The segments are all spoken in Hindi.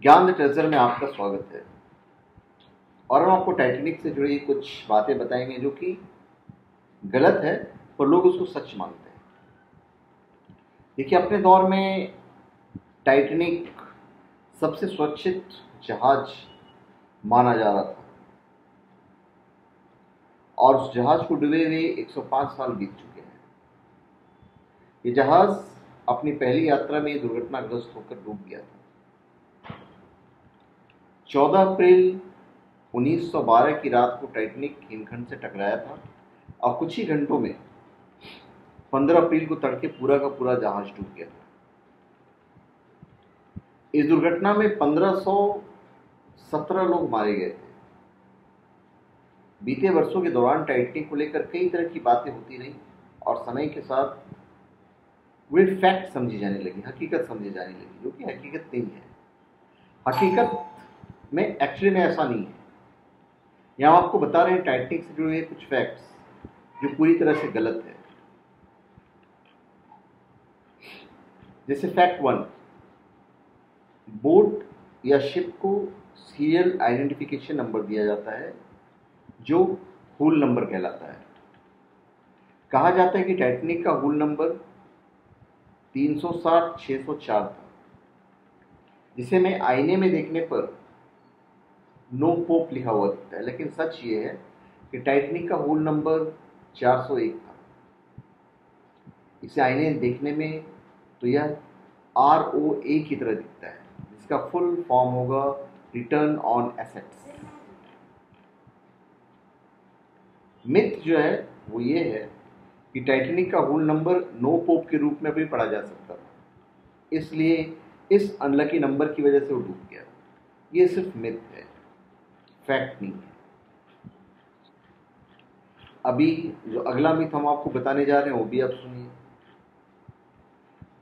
ज्ञान द ट्रेजर में आपका स्वागत है। और हम आपको टाइटैनिक से जुड़ी कुछ बातें बताएंगे जो कि गलत है पर लोग उसको सच मानते हैं। देखिए, अपने दौर में टाइटैनिक सबसे सुरक्षित जहाज माना जा रहा था और उस जहाज को डूबे हुए 105 साल बीत चुके हैं। ये जहाज अपनी पहली यात्रा में दुर्घटनाग्रस्त होकर डूब गया था। 14 अप्रैल 1912 की रात को टाइटैनिक हिमखंड से टकराया था और कुछ ही घंटों में 15 अप्रैल को तड़के पूरा का पूरा जहाज डूब गया था। इस दुर्घटना में 1517 लोग मारे गए थे। बीते वर्षों के दौरान टाइटैनिक को लेकर कई तरह की बातें होती रही और समय के साथ वे फैक्ट समझी जाने लगी, हकीकत समझी जाने लगी, जो कि हकीकत नहीं है। हकीकत में एक्चुअली में ऐसा नहीं है। यहाँ आपको बता रहे हैं टाइटैनिक से जुड़े हुए कुछ फैक्ट्स जो पूरी तरह से गलत है। जैसे फैक्ट 1, बोट या शिप को सीरियल आइडेंटिफिकेशन नंबर दिया जाता है जो हुल नंबर कहलाता है। कहा जाता है कि टाइटैनिक का हुल नंबर 360-604 था, जिसे में आईने में देखने पर नो पोप लिखा हुआ दिखता है, लेकिन सच ये है कि टाइटैनिक का हुल नंबर 401 था। इसे आईने देखने में तो यह ROA की तरह दिखता है, जिसका फुल फॉर्म होगा रिटर्न ऑन एसेट्स। मिथ जो है वो ये है कि टाइटैनिक का हुल नंबर नो पोप के रूप में भी पढ़ा जा सकता था, इसलिए इस अनलकी नंबर की वजह से वो डूब गया। ये सिर्फ मिथ है, फैक्ट नहीं है। अभी जो अगला मिथ हम आपको बताने जा रहे हैं वो भी आप सुनिए।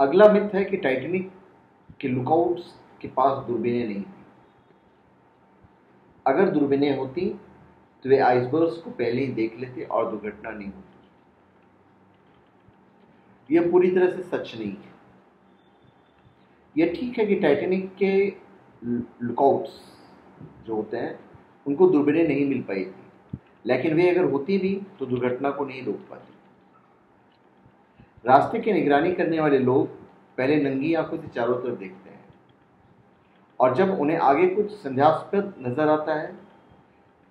अगला मिथ है कि टाइटैनिक के लुकआउट्स के पास दूरबीनें नहीं थी। अगर दूरबीनें होती तो वे आइसबर्ग्स को पहले ही देख लेते और दुर्घटना नहीं होती। यह पूरी तरह से सच नहीं है। यह ठीक है कि टाइटैनिक के लुकआउट्स जो होते हैं उनको दूरबीनें नहीं मिल पाई थी, लेकिन वे अगर होती भी तो दुर्घटना को नहीं रोक पाती। रास्ते की निगरानी करने वाले लोग पहले नंगी आंखों से चारों तरफ देखते हैं और जब उन्हें आगे कुछ संदेहास्पद नजर आता है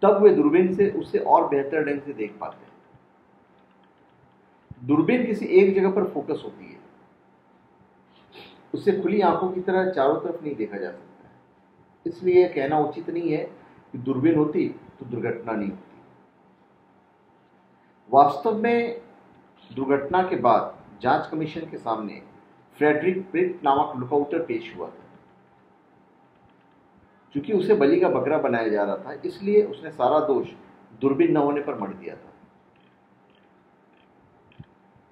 तब वे दूरबीन से उसे और बेहतर ढंग से देख पाते हैं। दूरबीन किसी एक जगह पर फोकस होती है, उसे खुली आंखों की तरह चारों तरफ नहीं देखा जा सकता है। इसलिए यह कहना उचित नहीं है कि दूरबीन होती तो दुर्घटना नहीं होती। वास्तव में दुर्घटना के बाद जांच कमीशन के सामने फ्रेडरिक ब्रिट नामक लुकआउटर पेश हुआ था। क्योंकि उसे बलि का बकरा बनाया जा रहा था, इसलिए उसने सारा दोष दूरबीन न होने पर मढ़ दिया था।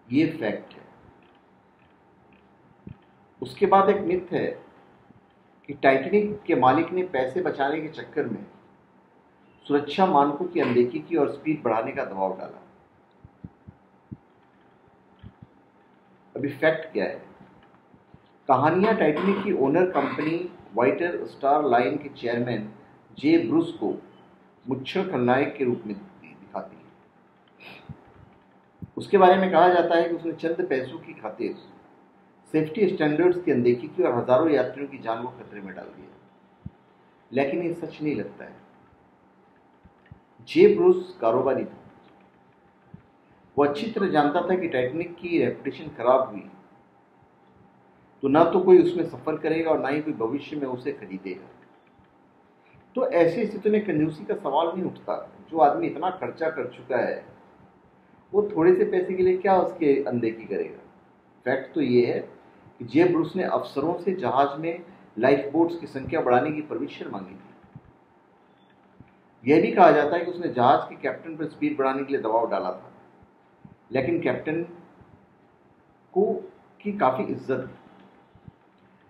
ये फैक्ट है। उसके बाद एक मिथ है कि टाइटैनिक के मालिक ने पैसे बचाने के चक्कर में सुरक्षा मानकों की अनदेखी की और स्पीड बढ़ाने का दबाव डाला। अभी फैक्ट क्या है? कहानियां टाइटैनिक की owner company whiter star line के चेयरमैन जे ब्रूस को मुच्छर खलनायक के रूप में दिखाती है। उसके बारे में कहा जाता है कि उसने चंद पैसों की खातिर सेफ्टी स्टैंडर्ड्स की अनदेखी की और हजारों यात्रियों की जान को खतरे में डाल दिया, लेकिन ये सच नहीं लगता है। जे ब्रूस कारोबारी था। वो अच्छी तरह जानता था कि टाइटैनिक की रेपुटेशन खराब हुई तो ना तो कोई उसमें सफर करेगा और ना ही कोई भविष्य में उसे खरीदेगा। तो ऐसी स्थिति में कंजूसी का सवाल नहीं उठता। जो आदमी इतना खर्चा कर चुका है वो थोड़े से पैसे के लिए क्या उसके अनदेखी करेगा। फैक्ट तो ये है कि जे ब्रूस ने अफसरों से जहाज में लाइफ बोट्स की संख्या बढ़ाने की परमिशन मांगी थी। यह भी कहा जाता है कि उसने जहाज के कैप्टन पर स्पीड बढ़ाने के लिए दबाव डाला था, लेकिन कैप्टन को की काफी इज्जत थी।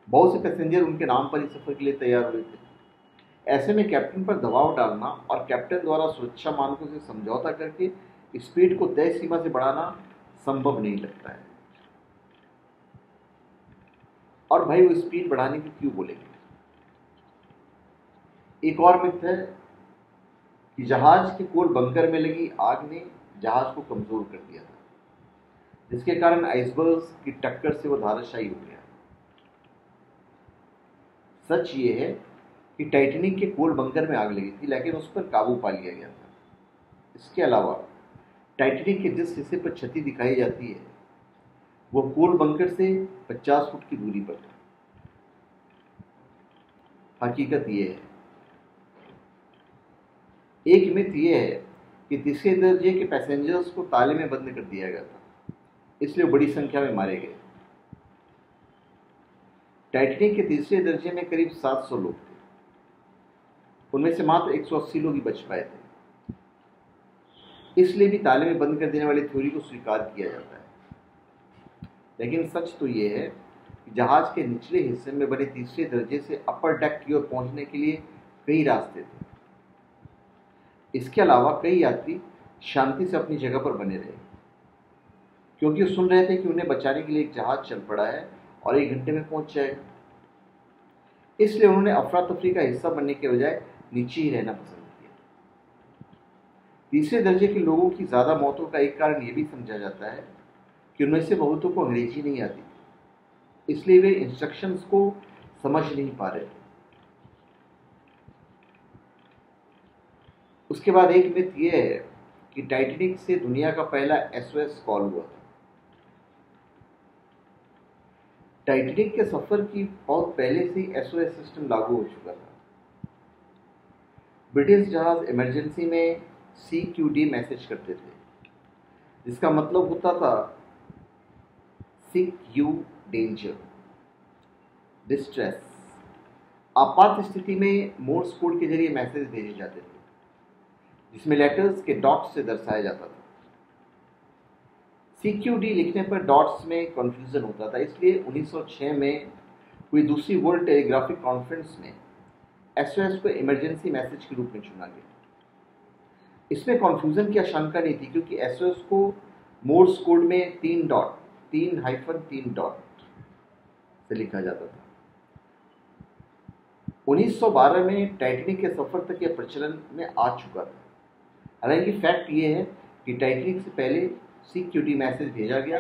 बहुत से पैसेंजर उनके नाम पर ही सफर के लिए तैयार हुए थे। ऐसे में कैप्टन पर दबाव डालना और कैप्टन द्वारा सुरक्षा मानकों से समझौता करके स्पीड को तय सीमा से बढ़ाना संभव नहीं लगता है। और भाई वो स्पीड बढ़ाने की क्यों बोलेंगे? एक और मिथ है कि जहाज के कोल बंकर में लगी आग ने जहाज को कमजोर कर दिया था, जिसके कारण आइसबर्ग्स की टक्कर से वो धाराशायी हो गया। सच ये है कि टाइटैनिक के कोल बंकर में आग लगी थी, लेकिन उस पर काबू पा लिया गया था। इसके अलावा टाइटैनिक के जिस हिस्से पर क्षति दिखाई जाती है वो कोल बंकर से 50 फुट की दूरी पर था। हकीकत यह है, एक मिथ यह है कि तीसरे दर्जे के पैसेंजर्स को ताले में बंद कर दिया गया था, इसलिए बड़ी संख्या में मारे गए। टाइटैनिक के तीसरे दर्जे में करीब 700 लोग थे, उनमें से मात्र 180 लोग ही बच पाए थे। इसलिए भी ताले में बंद कर देने वाली थ्योरी को स्वीकार किया जाता है। लेकिन सच तो यह है कि जहाज के निचले हिस्से में बने तीसरे दर्जे से अपर डेक की ओर पहुंचने के लिए कई रास्ते थे। इसके अलावा कई यात्री शांति से अपनी जगह पर बने रहे, क्योंकि वो सुन रहे थे कि उन्हें बचाने के लिए एक जहाज चल पड़ा है और 1 घंटे में पहुंच जाएगा। इसलिए उन्होंने अफरा तफरी का हिस्सा बनने के बजाय नीचे ही रहना पसंद किया। तीसरे दर्जे के लोगों की ज्यादा मौतों का एक कारण यह भी समझा जाता है कि उनमें से बहुतों को अंग्रेजी नहीं आती, इसलिए वे इंस्ट्रक्शंस को समझ नहीं पा रहे थे। उसके बाद एक मिथ यह है कि टाइटैनिक से दुनिया का पहला एसओएस कॉल हुआ था। टाइटैनिक के सफर की बहुत पहले से ही एसओएस सिस्टम लागू हो चुका था। ब्रिटिश जहाज इमरजेंसी में CQD मैसेज करते थे, जिसका मतलब होता था सिक यू डेंजर, डिस्ट्रेस। आपात स्थिति में मोर्स कोड के जरिए मैसेज भेजे जाते थे, जिसमें लेटर्स के डॉट्स से दर्शाया जाता था। CQD लिखने पर डॉट्स में कंफ्यूजन होता था, इसलिए 1906 में हुई दूसरी वर्ल्ड टेलीग्राफिक कॉन्फ्रेंस में SOS को इमरजेंसी मैसेज के रूप में चुना गया। इसमें कंफ्यूजन की आशंका नहीं थी, क्योंकि SOS को मोर्स कोड में 3 डॉट से लिखा जाता था। 1912 में टाइटैनिक के सफर तक यह प्रचलन में आ चुका था। हालांकि फैक्ट ये है कि टाइटैनिक से पहले CQD मैसेज भेजा गया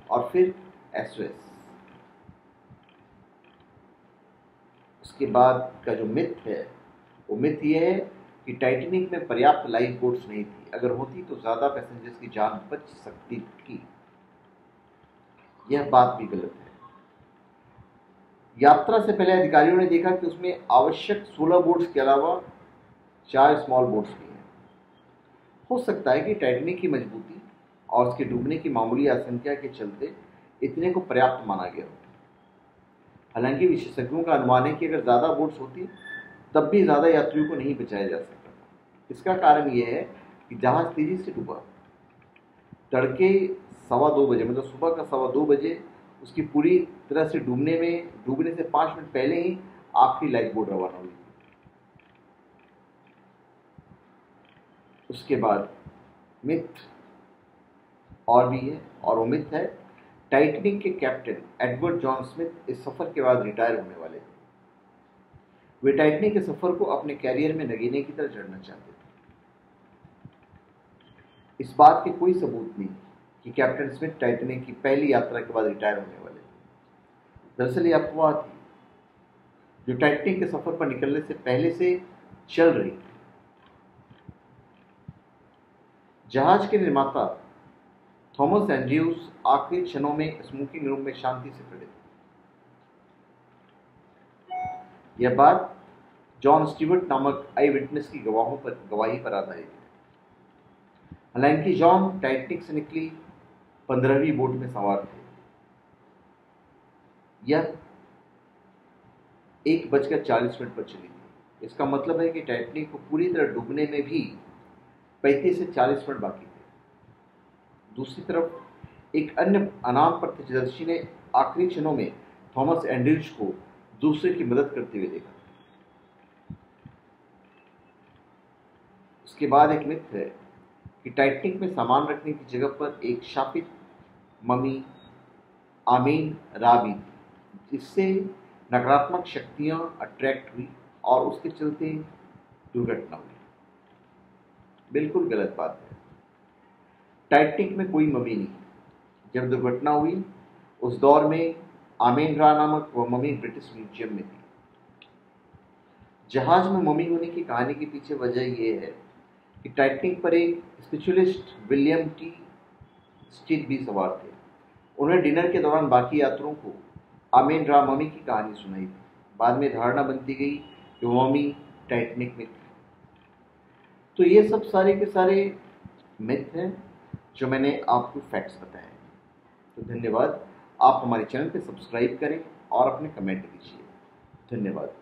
और फिर SOS। उसके बाद का जो मिथ है वो मिथ ये है कि टाइटैनिक में पर्याप्त लाइफ बोट्स नहीं थी। अगर होती तो ज्यादा पैसेंजर्स की जान बच सकती थी। यह बात भी गलत है। यात्रा से पहले अधिकारियों ने देखा कि उसमें आवश्यक 16 बोट्स के अलावा 4 स्मॉल बोट्स भी हैं। हो सकता है कि टाइटैनिक की मजबूती और उसके डूबने की मामूली आशंका के चलते इतने को पर्याप्त माना गया हो। हालांकि विशेषज्ञों का अनुमान है कि अगर ज्यादा बोट्स होती तब भी ज्यादा यात्रियों को नहीं बचाया जा सकता था। इसका कारण यह है कि जहाज तेजी से डूबा। तड़के 2:15 बजे, मतलब सुबह का 2:15 बजे उसकी पूरी तरह से डूबने से 5 मिनट पहले ही आखिरी लाइफ बोट रवाना हुई। उसके बाद मिथ और भी है, और वो मिथ है टाइटैनिक के कैप्टन एडवर्ड जॉन स्मिथ इस सफर के बाद रिटायर होने वाले थे। वे टाइटैनिक के सफर को अपने कैरियर में नगीने की तरह चढ़ना चाहते थे। इस बात के कोई सबूत नहीं कि कैप्टन स्मिथ टाइटैनिक की पहली यात्रा के बाद रिटायर होने वाले थे। दरअसल यह अफवाह थी जो टाइटैनिक के सफर पर निकलने से पहले से चल रही थी। जहाज के निर्माता थॉमस एंड्रयूज आखिरी क्षणों में स्मोकिंग रूम में शांति से खड़े थे। यह बात जॉन स्टीवर्ट नामक आई विटनेस की गवाही पर आधारित है। हालांकि जॉन टाइटैनिक से निकली 15वीं बोट में सवार थे। यह 1:40 पर चली थी। इसका मतलब है कि टाइटैनिक को पूरी तरह डूबने में भी 35 से 40 मिनट बाकी थे। दूसरी तरफ एक अन्य अनाम प्रत्यक्षदर्शी ने आखिरी क्षणों में थॉमस एंड्रयूज को दूसरे की मदद करते हुए देखा। उसके बाद एक मिथ है कि टाइटैनिक में सामान रखने की जगह पर एक शापित ममी आमीन रा भी थी, जिससे नकारात्मक शक्तियां अट्रैक्ट हुई और उसके चलते दुर्घटना हुई। बिल्कुल गलत बात है। टाइटैनिक में कोई ममी नहीं। जब दुर्घटना हुई उस दौर में आमेन रा नामक वह ममी ब्रिटिश म्यूजियम में थी। जहाज में ममी होने की कहानी के पीछे वजह यह है कि टाइटैनिक पर एक स्पिरिचुअलिस्ट विलियम टी स्टील भी सवार थे। उन्होंने डिनर के दौरान बाकी यात्रियों को आमेन रा ममी की कहानी सुनाई थी। बाद में धारणा बनती गई कि वो ममी टाइटैनिक में थी। तो ये सब सारे के सारे मिथ हैं जो मैंने आपको फैक्ट्स बताए। तो धन्यवाद। आप हमारे चैनल पे सब्सक्राइब करें और अपने कमेंट दीजिए। धन्यवाद।